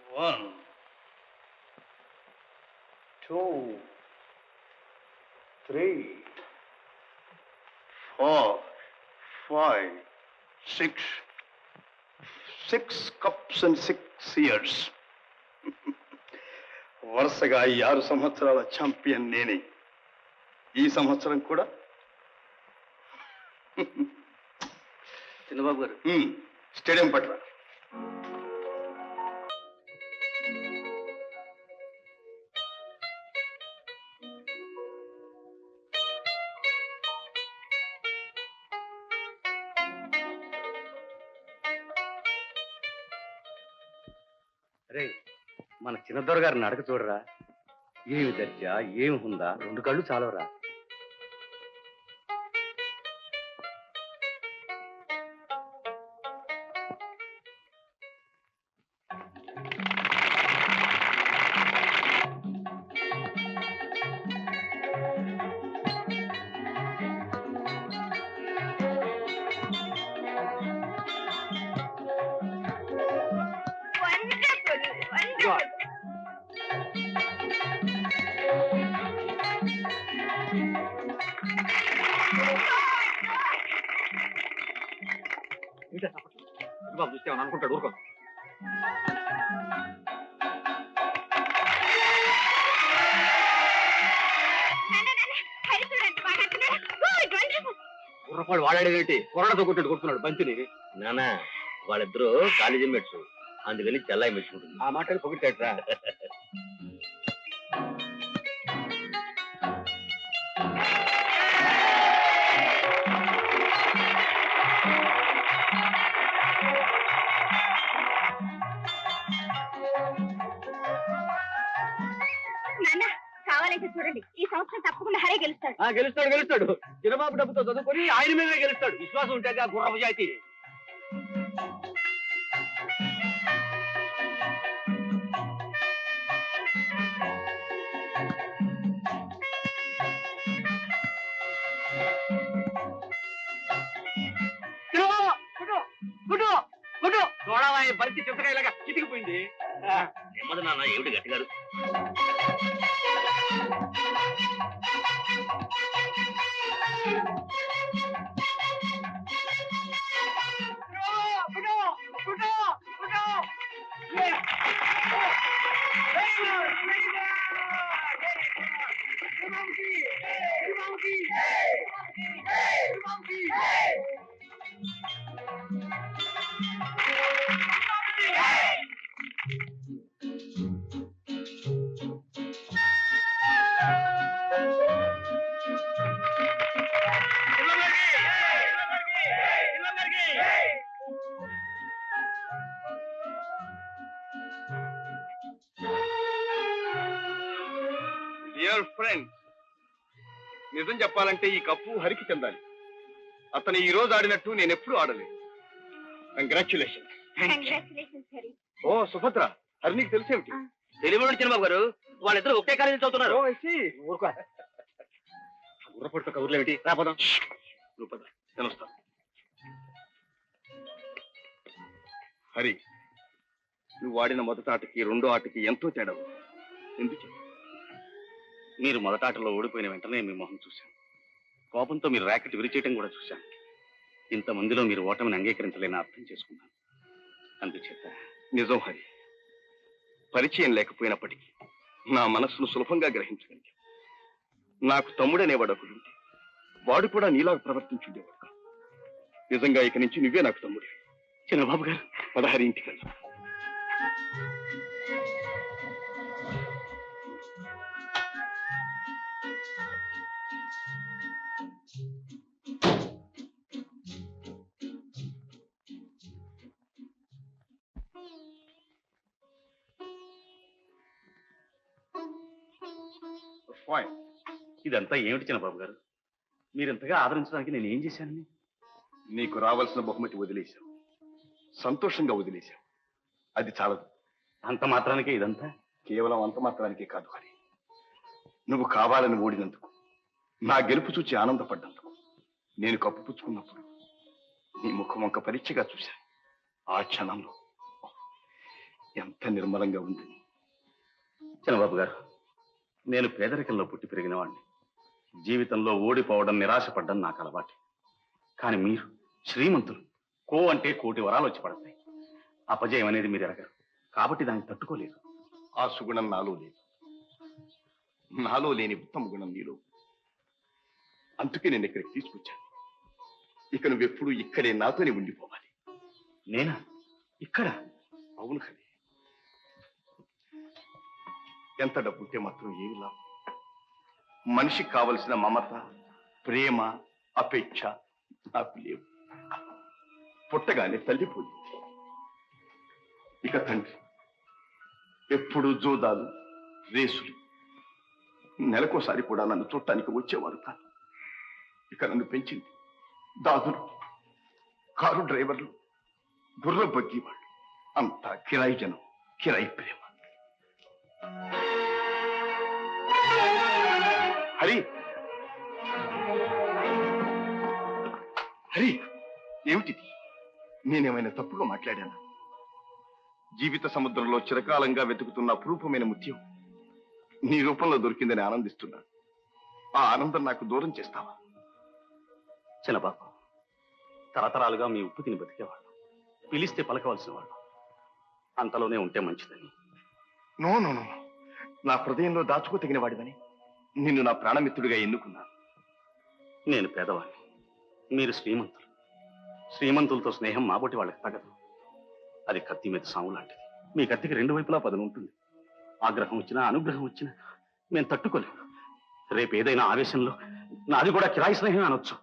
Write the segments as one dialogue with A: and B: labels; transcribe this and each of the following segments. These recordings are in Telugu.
A: 1, 2, 3, 4, 5, 6. 6 cups and 6 years. వరుసగా 6 సంవత్సరాల ఛాంపియన్ నేనే. ఈ సంవత్సరం కూడా
B: చిన్నబాబు గారు
A: స్టేడియం పట్ల
B: అరే మన చిన్నదొర గారిని నడక చూడరా, ఏమి దర్జా, ఏమి ఉందా, 2 కళ్ళు చాలవరా. బాబు చూస్తే అనుకుంటాడు, ఊరుకో. కుర్రపాడు వాడాడేంటి, కొరడతో కొట్టాడు కొడుతున్నాడు బంతిని.
C: నానా వాళ్ళిద్దరూ కాలేజీ మెట్స్, అందుకని చెల్లాయి మెచ్చుకుంటుంది.
B: ఆ మాటలు పొగిటాడురా.
D: కావాలంటే చూడండి, ఈ సంవత్సరం తప్పకుండా హరే గెలుస్తాడు.
B: గెలుస్తాడు. చిన్నబాబు డబ్బుతో చదువుకొని ఆయన మీదే గెలుస్తాడు. విశ్వాసం ఉంటే గుర్రపు జాతి. చూడవా, బలిసి చింతకాయలాగా చితికిపోయింది.
C: నెమ్మది నాన్న, ఏమిటి గట్టిగారు?
A: డియర్ ఫ్రెండ్స్, నిజం చెప్పాలంటే ఈ కప్పు హరికి చెందాలి. అతను ఈ రోజు ఆడినట్టు నేను ఎప్పుడు ఆడలేదు. కంగ్రాచులేషన్స్. ఓ సుభద్ర, హరి నీకు తెలిసేమిటి?
C: తెలియదు చిన్నబాబు గారు, వాళ్ళిద్దరు ఒకే కాలేజీ చదువుతున్నారు.
B: గుర్రపడుతూ కబుర్లు ఏమిటి? రాపోదాం.
A: తెలుస్తా. హరి, నువ్వు ఆడిన మొదటి ఆటకి రెండో ఆటకి ఎంతో తేడా ఉంది. ఎందుకు?
B: మీరు మొదట ఆటలో ఓడిపోయిన వెంటనే మీ మొహం చూశాను. కోపంతో మీరు ర్యాకెట్ విరిచేయటం కూడా చూశాను. ఇంతమందిలో మీరు ఓటమిని అంగీకరించలేని అర్థం చేసుకున్నాను. అందుచేత
A: నిజం హరి, పరిచయం లేకపోయినప్పటికీ నా మనస్సును సులభంగా గ్రహించగలిగా. నాకు తమ్ముడనేవాడు ఒకడుంటే వాడు కూడా నీలాగా ప్రవర్తించుండేవాడు కాదు. నిజంగా ఇక నుంచి నువ్వే నాకు తమ్ముడి.
B: చిన్నబాబు గారు,
A: 16 ఇంటికి వెళ్దాం.
B: ఇదంతా ఏమిటి చిన్నబాబు గారు? మీరింతగా ఆదరించడానికి నేను ఏం చేశానని?
A: నీకు రావాల్సిన బహుమతి వదిలేశావు, సంతోషంగా వదిలేశావు. అది చాలదు.
B: అంత మాత్రానికే ఇదంతా?
A: కేవలం అంత మాత్రానికే కాదు హరి, నువ్వు కావాలని ఓడినందుకు, నా గెలుపు చూచి ఆనందపడ్డందుకు, నేను కప్పు పుచ్చుకున్నప్పుడు నీ ముఖం వంక పరీక్షగా చూశాను. ఆ క్షణంలో ఎంత నిర్మలంగా ఉంది.
B: చంద్రబాబు గారు, నేను పేదరికంలో పుట్టి పెరిగిన వాడిని. జీవితంలో ఓడిపోవడం, నిరాశపడ్డం నాకు అలవాటు. కానీ మీరు శ్రీమంతులు. కో అంటే కోటి వరాలు వచ్చి పడతాయి. అపజయం అనేది మీరు ఎరగరు, కాబట్టి దాన్ని తట్టుకోలేరు.
A: ఆ సుగుణం నాలో లేదు. నాలో లేని ఉత్తమ గుణం నీలో. అందుకే నేను ఇక్కడికి తీసుకొచ్చాను. ఇక నువ్వెప్పుడు ఇక్కడే నాతోనే ఉండిపోవాలి.
B: నేనా? ఇక్కడ?
A: అవును హరి. ఎంత డబ్బుంటే మాత్రం ఏమి లాభం? మనిషికి కావలసిన మమత, ప్రేమ, అపేక్ష నాకు లేవు. పుట్టగానే తల్లిపోయింది. ఇక తండ్రి ఎప్పుడు జోదాలు, రేసులు. నెలకోసారి కూడా నన్ను చూడటానికి వచ్చేవారు కాదు. ఇక నన్ను పెంచింది దాదులు, కారు డ్రైవర్లు, గుర్ర బగ్గి వాళ్ళు. అంతా కిరాయి జనం, కిరాయి ప్రేమ. హరి, హరి, ఏమిటిది? నేనేమైనా తప్పుగా మాట్లాడానా? జీవిత సముద్రంలో చిరకాలంగా వెతుకుతున్న అపురూపమైన ముత్యం నీ రూపంలో దొరికిందని ఆనందిస్తున్నాను. ఆ ఆనందం నాకు దూరం చేస్తావా?
B: చిన్నబాబు, తరతరాలుగా మీ ఉప్పు తిని బతికేవాళ్ళు, పిలిస్తే పలకవలసిన వాళ్ళు. అంతలోనే ఉంటే మంచిదని.
A: నో నో నో, నా హృదయంలో దాచుకోతగిన వాడివని నిన్ను నా ప్రాణమిత్రుడిగా ఎన్నుకున్నాను.
B: నేను పేదవాడిని, మీరు శ్రీమంతులు. శ్రీమంతులతో స్నేహం మాబోటి వాళ్ళకి తగదు. అది కత్తి మీద సాము లాంటిది. మీ కత్తికి రెండు వైపులా పదును ఉంటుంది. ఆగ్రహం వచ్చినా, అనుగ్రహం వచ్చినా మేము తట్టుకోలేము. రేపు ఏదైనా ఆవేశంలో నాది కూడా కిరాయి స్నేహం అనొచ్చు.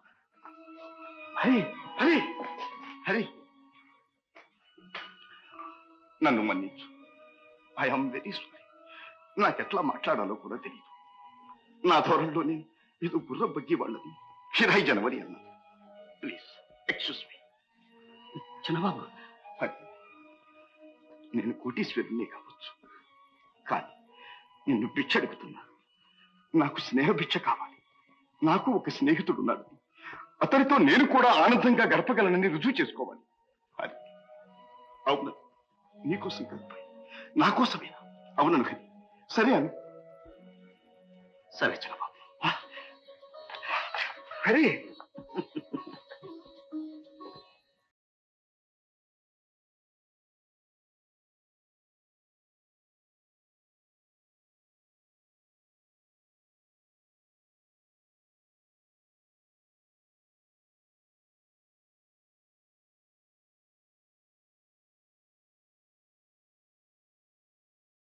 A: హరి, హరి, హరి, నన్ను మన్నించు. I'm very sorry. నాకెట్లా మాట్లాడాలో కూడా తెలియదు. నా ధోరణిలో నేను ఇది గుర్ర బగ్గి వాళ్ళది, కిరాయి జనవరి అన్నాను. Please excuse me.
B: చిన్నబాబు,
A: నేను కోటీశ్వరుని కావచ్చు, కానీ నిన్ను భిక్ష అడుగుతున్నా. నాకు స్నేహ భిక్ష కావాలి. నాకు ఒక స్నేహితుడున్నాడు. అతనితో నేను కూడా ఆనందంగా గడపగలనని రుజువు చేసుకోవాలి. అది అవును, నీకోసం కాదు, నా కోసమేనా? అవునను హరి. సరే అను.
B: సరే చిన్నబాబు.
A: హరి,